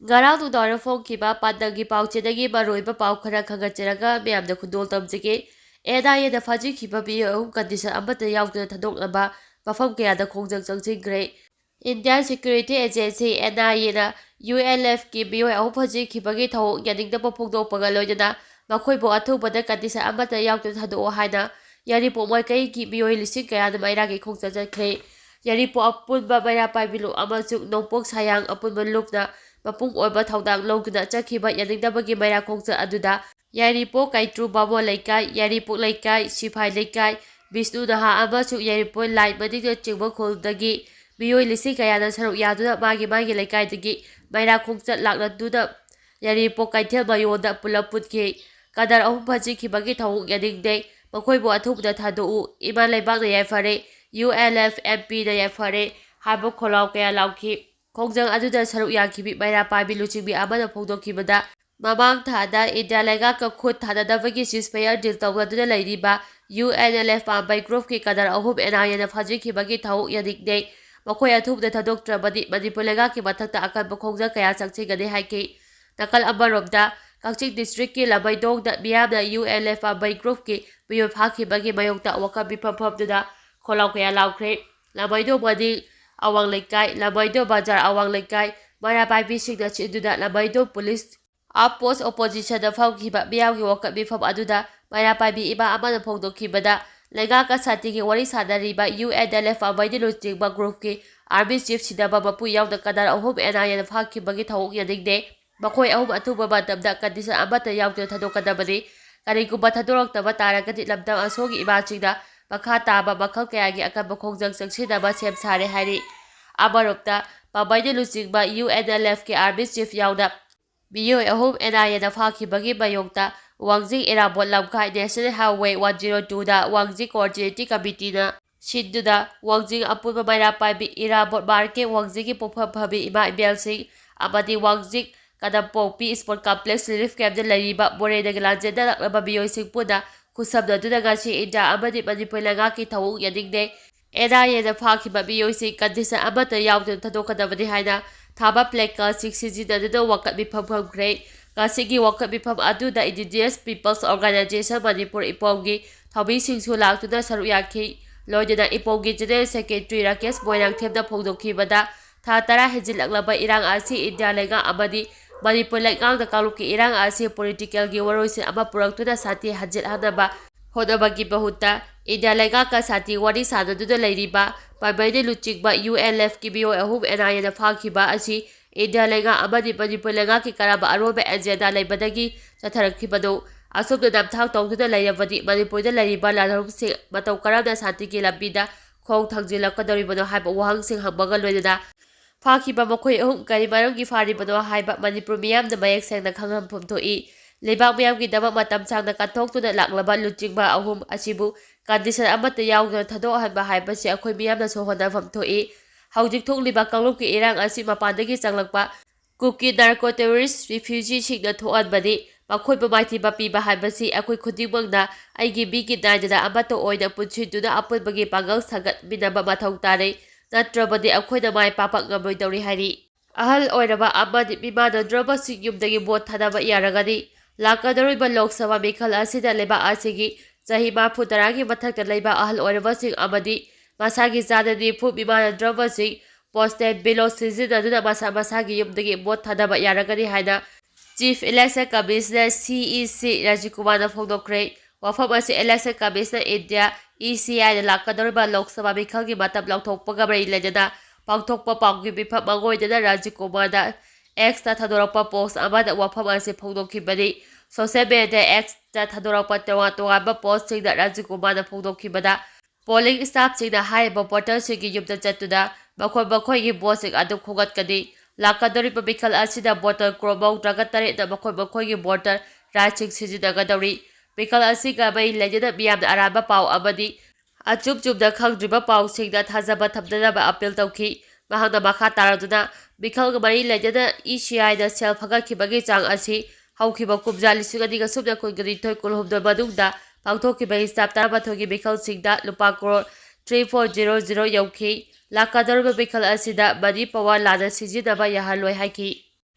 Ngarang nungdawna phongkiba pandanggi pauchedagi maroiba pau khara khangacharaga miyamda khundol tamjage NIA fajikhiba miyoi ahum condition amata yauduna thadoknaba mafam kayada khongjang changchingkhre. Indian Security Agency NIA na ULF ki miyoi ahum fajikibagi thawok yaningdaba phongdokpaga loinana makhoibu athubada condition amata yauduna thadoko haina Yaripok maikaygi miyoi lising kayada mairagi khongjang changkhre. Yaripok apunba maira paibilu amasuk nongpok sayang apunba lupna mapung oiba thawdang longduna chakhiba yaningdabagi maira khongjang aduda Yaripok Kaitru Babo Laikai, Yaripok Laikai, Sipai Laikai, Vishnu Naha amasuk Yaripok Lai Madinga Chingba Kholdagi, Miyoi Lising Kayana Saruk Yaduna Magi Laikai Dagi, Maira Khongchat Lakladuna, Yaripok Kaitel Mayonda Pulaputki, Kadar Ahum Pajikibagi Thawuk Yaningde, Makoibo Athubda Thadu, Iman Laibang na Yafare, ULF MP na Yafare, Habo Kholau Kaya Lauki, Khongjang Aduda Saruk Yakibi Maira Paibi Luchingbi Amana Phongdokibada, Mamang thada India Lengaka khut thadadabagi ceasefire deal tawgaduna lairiba UNLF pambai group ki kadar ahum NIA na phajikibagi thawuk yanikne makhoi athubda thadoktrabadi Manipur lengaki mathakta akanba khongjang kaya changchigani haiki nakal amaromda Kangching district ki Lamaidongda miyamna UNLF pambai group ki miyoi phakibagi mayokta waka biphamduna kholau kaya laukhre Lamaidong mani awang lekai Lamaidong bazar awang lekai mara paibi singna chinduna Lamaidong police Post opposition da phawkiba miyamgi wakat mifam aduda maira paibi iba amana phongdokhibada lengaka satigi wari sanariba UNLF amaidi luchingba group ki army chief sidaba mapu yawna kadar ahum NIA na phakibagi thawuk yaningde makhoi ahum athuba matamda condition amata yawna thadokadabani kariguba thadoroktaba taragadi lamdam asogi imachingda makha taba makhal kayagi akanba khongjang changsinaba sem sare hari amaropta pamaidi luchingba UNLF ki army chief yawna Miyoi ahum NIA na phakibagi mayokta Wangjing Irabot Lamkai National Highway 102 da Wangjing Coordinating Committee na Shinduna Wangjing apunba maira paibi Irabot Market Wangjing ki pofam phabi ima ibelsing amadi Wangjing Kadampopi Sport Complex Relief Camp da lariba Moredaga lanjenda laklaba miyoi singpuna khusabnaduna ngasi India amadi Manipur lengaki thawuk yaningde NIA na phakiba miyoi sing condition amata yauduna thadokadabani haina Thaba Pleka 6 da wakat mifam phangkhre ngasigi wakat mifam aduda Indigenous Peoples Organization Manipur Ipomgi Thawbi singsu laktuna saruk yakhi loidana Ipomgi General Secretary Rakesh Moirangthemda phongdokhibada tha tara hejilaklaba irang asi India lenga amadi Manipur lengangda kalukki irang asi political gi waroisin ama puraktuna sati hajil hanaba hodabagi bahutta India lengaka sati wari sanaduna lairiba Paibaidi luchingba ULF ki miyoi ahum NIA na phakhiba asi India lenga amadi Manipur lenga ki karaba aroba agenda laibadagi chatharakhibado asubda namthang tongduna lairabadi Manipurda lairiba lanarumsing matau karamna santigi lambida khong thangjilakadoribano haiba wahangsing hangbaga loinana phakhiba makhoi ahum kari maramgi faribano haiba Manipur miyamna mayek sengna khanghamphum thoi Lebak miyamgi dama matam changna kathoktuna laklaba luchingba ahum asibu condition amata yauduna thadokhanba haibasi akhoi miyamna sohonafam thoi haujik thokliba kanglupki irang asi mapandagi changlakpa kuki narco terrorist refugee singna thoanbani makhoiba maithiba piba haibasi akhoi khudimangna aigi bigi naidana amata oina punchiduna apunbagi pangal sagat minaba mathau tare natrabadi akhoina mai papak ngamoidori hari ahal oiraba amadi mimana draba singyumdagi bot thanaba yaragani lakadoriba Lok Sabha mikhal asida leba asigi Zahi Marfu Taragi Mathakta Laiba Ahal Oirabasing Amadi Masagi Zadani Fu Mimana Dravasing Posted Below Season Aduna Masa Masagi Yumdagi Bot Tadaba Yaragani Haina Chief Election Commissioner CEC Rajikumana Phongdokre Wafamasi Election Commissioner India ECI Lakadoriba Lok Sabha Mikhalgi Matam Lauthoklagani Ledana Pangthokpa Panggi Bipha Mangoidana Rajikumana X Thadorapa Post Amada Wafamasi Phongdokhibani Social media X thadorapa tonga post sing da Rajikumana phongdokhibada polling staff sing da haiba voter sing gi yumda chatuna makhoi gi vote sing adu khogatkani lakadori mikhal asida voter cromau dragatare da makhoi gi voter right sing sijinagadori mikhal asiga bai lejada miyamna araba pau amadi achub da khangdriba pau sing da thajaba thamdana ba appeal tawki mahangna makha taraduna mikhal ga mari lejada ECI da sel phagakhibagi chang asi Haukiba Kubja Lisugadi Subda Kugari Toy Kulhubda Badugda, Pangtokiba Stap Tarabatogi Bikal Sigda, Lupakro 3400 Yoki, Lakadar Bikal Asida, Badi Pawa Lada Sijidaba Yahaloi Haki.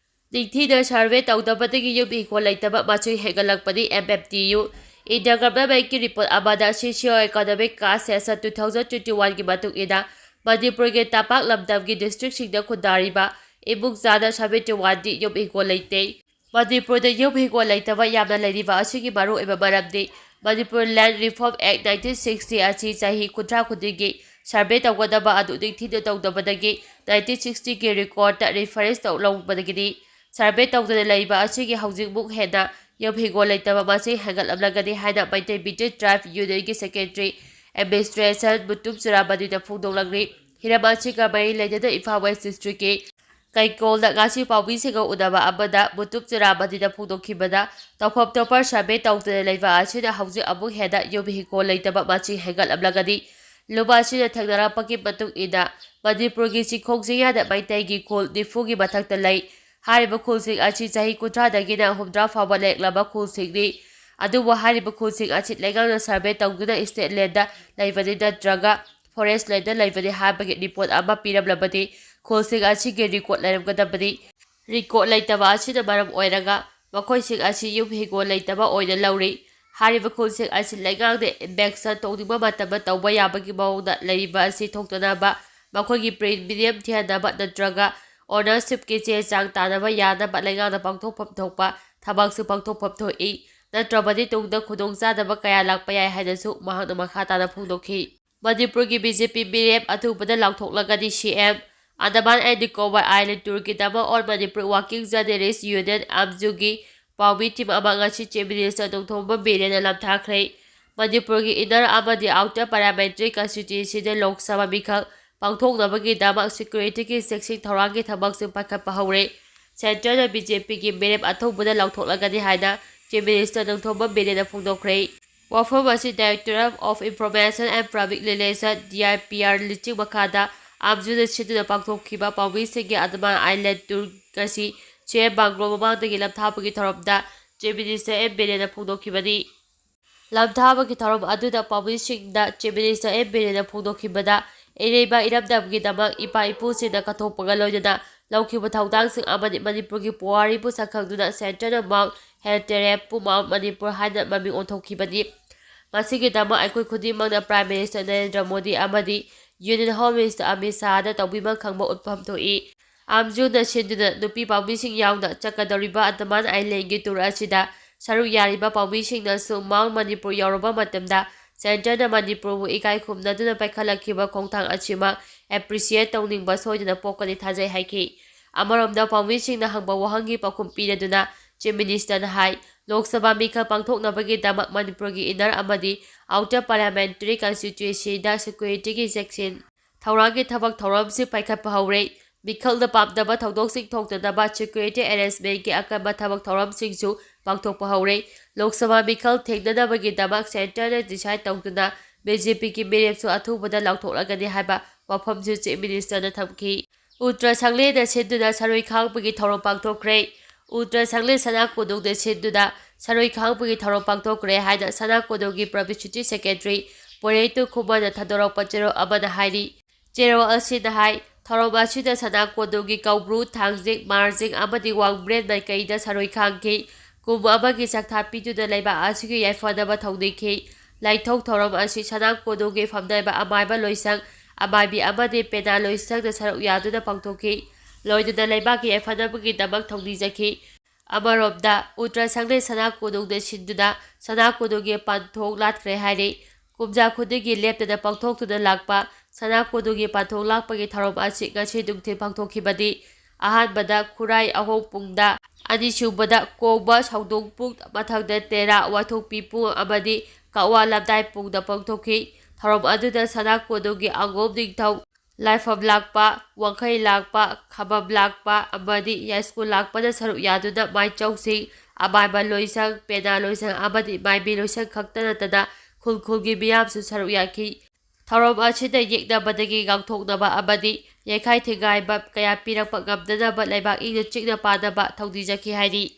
ꯅꯤꯡꯊꯤꯅ survey ꯇꯧꯗꯕꯗꯒꯤ ꯌꯨꯝ ꯍꯤꯡꯒꯣꯜ ꯂꯩꯇꯕ ꯃꯁꯤꯡ ꯍꯦꯟꯒꯠꯂꯛꯄꯅꯤ MFTU India ꯒꯚꯔꯟꯃꯦꯟꯠꯀꯤ report ꯑꯃꯗ socio economic ꯀꯥꯁ census 2021ꯒꯤ ꯃꯇꯨꯡ ꯏꯟꯅ ꯃꯅꯤꯄꯨꯔꯒꯤ ꯇꯝꯄꯥꯛ ꯂꯝꯗꯝꯒꯤ ꯗꯤꯁꯇ꯭ꯔꯤꯛꯁꯤꯡꯗ ꯈꯨꯟꯗꯥꯔꯤꯕ ꯏꯃꯨꯡ ꯆꯥꯗ 71ꯗꯤ ꯌꯨꯝ ꯍꯤꯡꯒꯣꯜ ꯂꯩꯇꯦ꯫ ꯃꯅꯤꯄꯨꯔꯗ ꯌꯨꯝ ꯍꯤꯡꯒꯣꯜ ꯂꯩꯇꯕ ꯌꯥꯝꯅ ꯂꯩꯔꯤꯕ ꯑꯁꯤꯒꯤ ꯃꯔꯨꯑꯣꯏꯕ ꯃꯔꯝꯗꯤ ꯃꯅꯤꯄꯨꯔ ꯂꯦꯟꯗ ꯔꯤꯐꯣꯔꯝ ꯑꯦꯛ 1960 ꯑꯁꯤ ꯆꯍꯤ 30 ꯈꯨꯗꯤꯡꯒꯤ ꯁꯔꯚꯦ ꯇꯧꯒꯗꯕ ꯑꯗꯨ ꯅꯤꯡꯊꯤꯅ ꯇꯧꯗꯕꯗꯒꯤ 1960ꯒꯤ ꯔꯦꯀꯣꯔꯗꯇ ꯔꯤꯐꯔꯦꯟꯁ ꯂꯧꯕꯗꯒꯤꯅꯤ꯫ ꯁꯔꯚꯦ ꯇꯧꯗꯅ ꯂꯩꯕ ꯑꯁꯤꯒꯤ ꯍꯧꯖꯤꯛꯃꯨꯛ ꯍꯦꯟꯅ ꯌꯨꯝ ꯍꯤꯡꯒꯣꯜ ꯂꯩꯇꯕ ꯃꯁꯤꯡ ꯍꯦꯟꯒꯠꯂꯝꯂꯒꯅꯤ ꯍꯥꯏꯅ ꯃꯩꯇꯩ ꯕꯤꯖꯦ ꯇ꯭ꯔꯥꯏꯕ ꯌꯨꯅꯤꯌꯟꯒꯤ ꯁꯦꯀ꯭ꯔꯦꯇꯔꯤ ꯑꯦꯗꯃꯤꯅꯤꯁꯇ꯭ꯔꯦꯁꯟ ꯃꯨꯇꯨꯝ ꯆꯨꯔꯥꯕꯅꯤꯅ ꯐꯣꯡꯗꯣꯛꯂꯛꯂꯤ꯫ ꯍꯤꯔꯝ ꯑꯁꯤꯒ ꯃꯔꯤ ꯂꯩꯅꯅ ꯏꯝꯐꯥꯜ ꯋꯦꯁ ꯗꯤꯁꯇ꯭ꯔꯤꯛꯀꯤ ꯀꯩꯀꯣꯜꯗ ꯉꯁꯤ ꯄꯥꯎꯃꯤꯁꯤꯡꯒ ꯎꯅꯕ ꯑꯃꯗ ꯃꯨꯇꯨꯝ ꯆꯨꯔꯥꯕꯅꯤꯅ ꯐꯣꯡꯗꯣꯛꯈꯤꯕꯗ ꯇꯧꯐꯝ ꯊꯣꯛꯄ ꯁꯔꯚꯦ ꯇꯧꯗꯅ ꯂꯩꯕ ꯑꯁꯤꯅ ꯍꯧꯖꯤꯛ ꯑꯃꯨꯛ ꯍꯦꯟꯅ ꯌꯨꯝ ꯍꯤꯡꯒꯣꯜ ꯂꯩꯇꯕ ꯃꯁꯤꯡ ꯍꯦꯟꯒꯠꯂꯝꯂꯒꯅꯤ꯫ ꯂꯨꯕ ꯑꯁꯤꯅ ꯊꯦꯡꯅꯔꯛꯄꯒꯤ ꯃꯇꯨꯡ ꯏꯟꯅ ꯃꯅꯤꯄꯨꯔꯒꯤ ꯆꯤꯡꯈꯣꯡ ꯆꯤꯡꯌꯥꯗ ꯃꯩꯇꯩꯒꯤ ꯈꯨꯜ 90ꯒꯤ ꯃꯊꯛꯇ ꯂꯩ꯫ ꯍꯥꯏꯔꯤꯕ ꯈꯨꯜꯁꯤꯡ ꯑꯁꯤ ꯆꯍꯤ 30ꯗꯒꯤꯅ 60 ꯐꯥꯎꯕ ꯂꯩꯔꯛꯂꯕ ꯈꯨꯜꯁꯤꯡꯅꯤ꯫ ꯑꯗꯨꯕꯨ ꯍꯥꯏꯔꯤꯕ ꯈꯨꯜꯁꯤꯡ ꯑꯁꯤ ꯂꯩꯉꯥꯛꯅ ꯁꯔꯚꯦ ꯇꯧꯗꯨꯅ ꯏꯁꯇꯦꯠ ꯂꯦꯟꯗ ꯂꯩꯕꯅꯤ ꯅꯠꯇ꯭ꯔꯒ ꯐꯣꯔꯦꯁꯠ ꯂꯦꯟꯗ ꯂꯩꯕꯅꯤ ꯍꯥꯏꯕꯒꯤ ꯔꯤꯄꯣꯔꯠ ꯑꯃ ꯄꯤꯔꯝꯂꯕꯗꯤ ꯈꯨꯜꯁꯤꯡ ꯑꯁꯤꯒꯤ ꯔꯦꯀꯣꯔꯗ ꯂꯩꯔꯝꯒꯗꯕꯅꯤ꯫ ꯔꯦꯀꯣꯔꯗ ꯂꯩꯇꯕ ꯑꯁꯤꯅ ꯃꯔꯝ ꯑꯣꯏꯔꯒ ꯃꯈꯣꯏꯁꯤꯡ ꯑꯁꯤ ꯌꯨꯝ ꯍꯤꯡꯒꯣꯜ ꯂꯩꯇꯕ ꯑꯣꯏꯅ ꯂꯧꯔꯤ꯫ ꯍꯥꯏꯔꯤꯕ ꯈꯨꯜꯁꯤꯡ ꯑꯁꯤ ꯂꯩꯉꯥꯛꯅ ꯏꯟꯚꯦꯛꯁꯟ ꯇꯧꯅꯤꯡꯕ ꯃꯇꯝꯗ ꯇꯧꯕ ꯌꯥꯕꯒꯤ ꯃꯑꯣꯡꯗ ꯂꯩꯔꯤꯕ ꯑꯁꯤ ꯊꯣꯛꯇꯅꯕ ꯃꯈꯣꯏꯒꯤ ꯄ꯭ꯔꯤꯃꯤꯌꯝ ꯊꯤꯍꯟꯅꯕ ꯅꯠꯇ꯭ꯔꯒ ꯑꯣꯅꯔꯁꯤꯞꯀꯤ ꯆꯦ ꯆꯥꯡ ꯇꯥꯟꯅꯕ ꯌꯥꯅꯕ ꯂꯩꯉꯥꯛꯅ ꯄꯥꯡꯊꯣꯛꯐꯝ ꯊꯣꯛꯄ ꯊꯕꯛꯁꯨ ꯄꯥꯡꯊꯣꯛꯐꯝ ꯊꯣꯛꯏ꯫ ꯅꯠꯇ꯭ꯔꯕꯗꯤ ꯇꯨꯡꯗ ꯈꯨꯗꯣꯡꯆꯥꯗꯕ ꯀꯌꯥ ꯂꯥꯛꯄ ꯌꯥꯏ ꯍꯥꯏꯅꯁꯨ ꯃꯍꯥꯛꯅ ꯃꯈꯥ ꯇꯥꯅ ꯐꯣꯡꯗꯣꯛꯈꯤ꯫ ꯃꯅꯤꯄꯨꯔꯒꯤ BJP ꯃꯤꯔꯦꯞ ꯑꯊꯨꯕꯗ ꯂꯥꯎꯊꯣꯛꯂꯒꯅꯤ CM Andaman and Nicobar island ꯇꯨꯔꯒꯤꯗꯃꯛ all Manipur working journalist union ꯑꯝꯖꯨꯒꯤ ꯄꯥꯎꯃꯤ ꯇꯤꯝ ꯑꯃ ꯉꯁꯤ ꯆꯤꯐ ꯃꯤꯅꯤꯁꯇꯔ ꯅꯣꯡꯊꯣꯝꯕꯝ ꯕꯤꯔꯦꯟꯅ ꯂꯝꯊꯥꯈ꯭ꯔꯦ꯫ ꯃꯅꯤꯄꯨꯔꯒꯤ ꯏꯟꯅꯔ ꯑꯃꯗꯤ ꯑꯥꯎꯇꯔ ꯄꯥꯔꯂꯤꯌꯥꯃꯦꯟꯇꯔꯤ ꯀꯟꯁꯇꯤꯇ꯭ꯌꯨꯟꯁꯤꯗ ꯂꯣꯛ ꯁꯚꯥ ꯃꯤꯈꯜ ꯄꯥꯡꯊꯣꯛꯅꯕꯒꯤꯗꯃꯛ ꯁꯦꯀ꯭ꯌꯨꯔꯤꯇꯤꯒꯤ ꯆꯦꯛꯁꯤꯟ ꯊꯧꯔꯥꯡꯒꯤ ꯊꯕꯛꯁꯤꯡ ꯄꯥꯏꯈꯠꯄ ꯍꯧꯔꯦ꯫ ꯁꯦꯟꯇꯔꯅ BJPꯒꯤ ꯃꯤꯔꯦꯞ ꯑꯊꯨꯕꯗ ꯂꯥꯎꯊꯣꯛꯂꯒꯅꯤ ꯍꯥꯏꯅ ꯆꯤꯐ ꯃꯤꯅꯤꯁꯇꯔ ꯅꯣꯡꯊꯣꯝꯕꯝ ꯕꯤꯔꯦꯟꯅ ꯐꯣꯡꯗꯣꯛꯈ꯭ꯔꯦ꯫ ꯋꯥꯐꯝ ꯑꯁꯤ directorate of information and public relation DIPR ꯂꯤꯆꯤꯡ ꯃꯈꯥꯗ ꯑꯝꯖꯨꯅ ꯁꯤꯟꯗꯨꯅ ꯄꯥꯡꯊꯣꯛꯈꯤꯕ ꯄꯥꯎꯃꯤꯁꯤꯡꯒꯤ ꯑꯟꯗꯃꯥꯟ ꯑꯥꯏꯂꯦꯟꯗ ꯇꯨꯔ ꯉꯁꯤ CM ꯕꯪꯒ꯭ꯂꯣ ꯃꯃꯥꯡꯗꯒꯤ ꯂꯝꯊꯥꯕꯒꯤ ꯊꯧꯔꯝꯗ ꯆꯤꯐ ꯃꯤꯅꯤꯁꯇꯔ ꯕꯤꯔꯦꯟꯅ ꯐꯣꯡꯗꯣꯛꯈꯤꯕꯅꯤ꯫ ꯂꯝꯊꯥꯕꯒꯤ ꯊꯧꯔꯝ ꯑꯗꯨꯗ ꯄꯥꯎꯃꯤꯁꯤꯡꯗ ꯆꯤꯐ ꯃꯤꯅꯤꯁꯇꯔ ꯕꯤꯔꯦꯟꯅ ꯐꯣꯡꯗꯣꯛꯈꯤꯕꯗ ꯏꯔꯩꯕ ꯏꯔꯝꯗꯝꯒꯤꯗꯃꯛ ꯏꯄꯥ ꯏꯄꯨꯁꯤꯡꯅ ꯀꯠꯊꯣꯛꯄꯒ ꯂꯣꯏꯅꯅ ꯂꯧꯈꯤꯕ ꯊꯧꯗꯥꯡꯁꯤꯡ ꯑꯃꯗꯤ ꯃꯅꯤꯄꯨꯔꯒꯤ ꯄꯨꯋꯥꯔꯤꯕꯨ ꯁꯛꯈꯪꯗꯨꯅ ꯁꯦꯟꯇꯔꯅ ꯃꯥꯎꯟꯠ ꯍꯦꯔꯤꯇꯦꯖꯄꯨ ꯃꯥꯎꯟꯠ ꯃꯅꯤꯄꯨꯔ ꯍꯥꯏꯅ ꯃꯃꯤꯡ ꯑꯣꯟꯊꯣꯛꯈꯤꯕꯅꯤ꯫ ꯃꯁꯤꯒꯤꯗꯃꯛ ꯑꯩꯈꯣꯏ ꯈꯨꯗꯤꯡꯃꯛꯅ ꯄ꯭ꯔꯥꯏꯝ ꯃꯤꯅꯤꯁꯇꯔ ꯅꯔꯦꯟꯗ꯭ꯔ ꯃꯣꯗꯤ ꯑꯃꯗꯤ ꯌꯨꯅꯤꯌꯟ ꯍꯣꯝ ꯃꯤꯅꯤꯁꯇꯔ ꯑꯃꯤꯠ ꯁꯥꯍꯗ ꯇꯧꯕꯤꯃꯜ ꯈꯪꯕ ꯎꯠꯐꯝ ꯊꯣꯛꯏ꯫ ꯑꯝꯖꯨꯅ ꯁꯤꯟꯗꯨꯅ ꯅꯨꯄꯤ ꯄꯥꯎꯃꯤꯁꯤꯡ ꯌꯥꯎꯅ ꯆꯠꯀꯗꯧꯔꯤꯕ ꯑꯟꯗꯃꯥꯟ ꯑꯥꯏꯂꯦꯟꯗꯒꯤ ꯇꯨꯔ ꯑꯁꯤꯗ ꯁꯔꯨꯛ ꯌꯥꯔꯤꯕ ꯄꯥꯎꯃꯤꯁꯤꯡꯅꯁꯨ ꯃꯥꯎꯟꯠ ꯃꯅꯤꯄꯨꯔ ꯌꯧꯔꯕ ꯃꯇꯝꯗ ꯁꯦꯟꯇꯔꯅ ꯃꯅꯤꯄꯨꯔꯕꯨ ꯏꯀꯥꯏ ꯈꯨꯝꯅꯗꯨꯅ ꯄꯥꯏꯈꯠꯂꯛꯈꯤꯕ ꯈꯣꯡꯊꯥꯡ ꯑꯁꯤꯃꯛ ꯑꯦꯄ꯭ꯔꯤꯁꯤꯌꯦꯠ ꯇꯧꯅꯤꯡꯕ ꯁꯣꯏꯗꯅ ꯄꯣꯛꯀꯅꯤ ꯊꯥꯖꯩ ꯍꯥꯏꯈꯤ꯫ ꯑꯃꯔꯣꯝꯗ ꯄꯥꯎꯃꯤꯁꯤꯡꯅ ꯍꯪꯕ ꯋꯥꯍꯪꯒꯤ ꯄꯥꯎꯈꯨꯝ ꯄꯤꯔꯗꯨꯅ ꯆꯤꯐ ꯃꯤꯅꯤꯁꯇꯔꯅ ꯍꯥꯏ ꯂꯣꯛ ꯁꯚꯥ ꯃꯤꯈꯜ ꯄꯥꯡꯊꯣꯛꯅꯕꯒꯤꯗꯃꯛ ꯃꯅꯤꯄꯨꯔꯒꯤ ꯏꯟꯅꯔ ꯑꯃꯗꯤ ꯑꯥꯎꯇꯔ ꯄꯥꯔꯂꯤꯌꯥꯃꯦꯟꯇꯔꯤ ꯀꯟꯁꯇꯤꯇ꯭ꯌꯨꯟꯁꯤꯗ ꯁꯦꯀ꯭ꯌꯨꯔꯤꯇꯤꯒꯤ ꯆꯦꯛꯁꯤꯟ ꯊꯧꯔꯥꯡꯒꯤ ꯊꯕꯛ ꯊꯧꯔꯝꯁꯤꯡ ꯄꯥꯏꯈꯠꯄ ꯍꯧꯔꯦ꯫ ꯃꯤꯈꯜꯗ ꯄꯥꯝꯗꯕ ꯊꯧꯗꯣꯛꯁꯤꯡ ꯊꯣꯛꯇꯅꯕ ꯁꯦꯀ꯭ꯌꯨꯔꯤꯇꯤ ꯑꯦꯔꯦꯟꯖꯃꯦꯟꯠꯀꯤ ꯑꯀꯟꯕ ꯊꯕꯛ ꯊꯧꯔꯝꯁꯤꯡꯁꯨ ꯄꯥꯡꯊꯣꯛꯄ ꯍꯧꯔꯦ꯫ ꯂꯣꯛ ꯁꯚꯥ ꯃꯤꯈꯜ ꯊꯦꯡꯅꯅꯕꯒꯤꯗꯃꯛ ꯁꯦꯟꯇꯔꯅ ꯗꯤꯁꯥꯏꯗ ꯇꯧꯗꯨꯅ BJPꯒꯤ ꯃꯤꯔꯦꯞꯁꯨ ꯑꯊꯨꯕꯗ ꯂꯥꯎꯊꯣꯛꯂꯒꯅꯤ ꯍꯥꯏꯕ ꯋꯥꯐꯝꯁꯨ ꯆꯤꯐ ꯃꯤꯅꯤꯁꯇꯔꯅ ꯊꯝꯈꯤ꯫ ꯎꯜꯇ꯭ꯔꯥ ꯁꯪꯂꯦꯟꯅ ꯁꯤꯟꯗꯨꯅ ꯁꯔꯣꯏ ꯈꯥꯡꯕꯒꯤ ꯊꯧꯔꯝ ꯄꯥꯡꯊꯣꯛꯈ꯭ꯔꯦ꯫ ꯎꯜꯇ꯭ꯔꯥ ꯁꯪꯂꯦꯟ ꯁꯅꯥ-ꯀꯣꯅꯨꯡꯅ ꯁꯤꯟꯗꯨꯅ ꯁꯔꯣꯏ ꯈꯥꯡꯕꯒꯤ ꯊꯧꯔꯝ ꯄꯥꯡꯊꯣꯛꯈ꯭ꯔꯦ ꯍꯥꯏꯅ ꯁꯅꯥ-ꯀꯣꯅꯨꯡꯒꯤ ꯄꯕ꯭ꯂꯤꯁꯤꯇꯤ ꯁꯦꯀ꯭ꯔꯦꯇꯔꯤ ꯄꯣꯏꯔꯩꯇꯨ ꯈꯨꯃꯟꯅ ꯊꯥꯗꯣꯔꯛꯄ ꯆꯦꯔꯣꯜ ꯑꯃꯗ ꯍꯥꯏꯔꯤ꯫ ꯆꯦꯔꯣꯜ ꯑꯁꯤꯅ ꯍꯥꯏ ꯊꯧꯔꯝ ꯑꯁꯤꯗ ꯁꯅꯥ-ꯀꯣꯅꯨꯡꯒꯤ ꯀꯧꯕ꯭ꯔꯨ, ꯊꯥꯡꯖꯤꯡ, ꯃꯥꯔꯖꯤꯡ ꯑꯃꯗꯤ ꯋꯥꯡꯕ꯭ꯔꯦꯟ ꯃꯥꯏꯀꯩꯗ ꯁꯔꯣꯏ ꯈꯥꯡꯈꯤ꯫ ꯀꯨꯝ ꯑꯃꯒꯤ ꯆꯥꯛꯊꯥ ꯄꯤꯗꯨꯅ ꯂꯩꯕꯥꯛ ꯑꯁꯤꯒꯤ ꯌꯥꯏꯐꯅꯕ ꯊꯧꯅꯤꯈꯤ꯫ ꯂꯥꯏꯊꯣꯛ ꯊꯧꯔꯝ ꯑꯁꯤ ꯁꯅꯥ-ꯀꯣꯅꯨꯡꯒꯤ ꯐꯝꯅꯥꯏꯕ ꯑꯃꯥꯏꯕ ꯂꯣꯏꯁꯪ, ꯑꯃꯥꯏꯕꯤ ꯑꯃꯗꯤ ꯄꯦꯅꯥ ꯂꯣꯏꯁꯪꯅ ꯁꯔꯨꯛ ꯌꯥꯗꯨꯅ ꯄꯥꯡꯊꯣꯛꯈꯤ꯫ ꯂꯣꯏꯅꯅ ꯂꯩꯕꯥꯛꯀꯤ ꯌꯥꯏꯐꯅꯕꯒꯤꯗꯃꯛ ꯊꯧꯅꯤꯖꯈꯤ꯫ ꯑꯃꯔꯣꯝꯗ ꯎꯜꯇ꯭ꯔꯥ ꯁꯪꯂꯦꯟ ꯁꯅꯥ-ꯀꯣꯅꯨꯡꯅ ꯁꯤꯟꯗꯨꯅ ꯁꯅꯥ-ꯀꯣꯅꯨꯡꯒꯤ ꯄꯥꯟꯊꯣꯡ ꯂꯥꯠꯈ꯭ꯔꯦ ꯍꯥꯏꯔꯤ꯫ ꯀꯨꯝꯖꯥ ꯈꯨꯗꯤꯡꯒꯤ ꯂꯦꯞꯇꯅ ꯄꯥꯡꯊꯣꯛꯇꯨꯅ ꯂꯥꯛꯄ ꯁꯅꯥ-ꯀꯣꯅꯨꯡꯒꯤ ꯄꯥꯟꯊꯣꯡ ꯂꯥꯠꯄꯒꯤ ꯊꯧꯔꯝ ꯑꯁꯤ ꯉꯁꯤ ꯅꯨꯡꯊꯤꯜ ꯄꯥꯡꯊꯣꯛꯈꯤꯕꯅꯤ꯫ ꯑꯍꯥꯟꯕꯗ ꯈꯨꯔꯥꯏ ꯑꯍꯣꯡꯄꯨꯡꯗ, ꯑꯅꯤꯁꯨꯕꯗ ꯀꯣꯡꯕ ꯁꯧꯗꯣꯡꯄꯨꯡ, ꯃꯊꯪꯗ ꯇꯦꯔꯥ ꯋꯥꯊꯣꯛꯄꯤꯄꯨꯡ ꯑꯃꯗꯤ ꯀꯛꯋꯥ ꯂꯝꯗꯥꯏꯄꯨꯡꯗ ꯄꯥꯡꯊꯣꯛꯈꯤ꯫ ꯊꯧꯔꯝ ꯑꯗꯨꯗ ꯁꯅꯥ-ꯀꯣꯅꯨꯡꯒꯤ ꯑꯉꯣꯝ ꯅꯤꯡꯊꯧ, ꯂꯥꯏꯐꯝ ꯂꯥꯛꯄ, ꯋꯥꯡꯈꯩ ꯂꯥꯛꯄ, ꯈꯝꯕꯝ ꯂꯥꯛꯄ ꯑꯃꯗꯤ ꯌꯥꯏꯁꯀꯨꯜ ꯂꯥꯛꯄꯅ ꯁꯔꯨꯛ ꯌꯥꯗꯨꯅ ꯃꯥꯏꯆꯧꯁꯤꯡ, ꯑꯃꯥꯏꯕ ꯂꯣꯏꯁꯪ, ꯄꯦꯅꯥ ꯂꯣꯏꯁꯪ ꯑꯃꯗꯤ ꯃꯥꯏꯕꯤ ꯂꯣꯏꯁꯪ ꯈꯛꯇ ꯅꯠꯇꯅ ꯈꯨꯜ ꯈꯨꯜꯒꯤ ꯃꯤꯌꯥꯝꯁꯨ ꯁꯔꯨꯛ ꯌꯥꯈꯤ꯫ ꯊꯧꯔꯝ ꯑꯁꯤꯗ ꯌꯦꯛꯅꯕꯗꯒꯤ ꯉꯥꯛꯊꯣꯛꯅꯕ ꯑꯃꯗꯤ ꯌꯩꯈꯥꯏ ꯊꯤꯟꯒꯥꯏꯕ ꯀꯌꯥ ꯄꯤꯔꯛꯄ ꯉꯝꯅꯅꯕ ꯂꯩꯕꯥꯛ ꯏꯪꯅ ꯆꯤꯛꯅ ꯄꯥꯟꯅꯕ ꯊꯧꯅꯤꯖꯈꯤ ꯍꯥꯏꯔꯤ꯫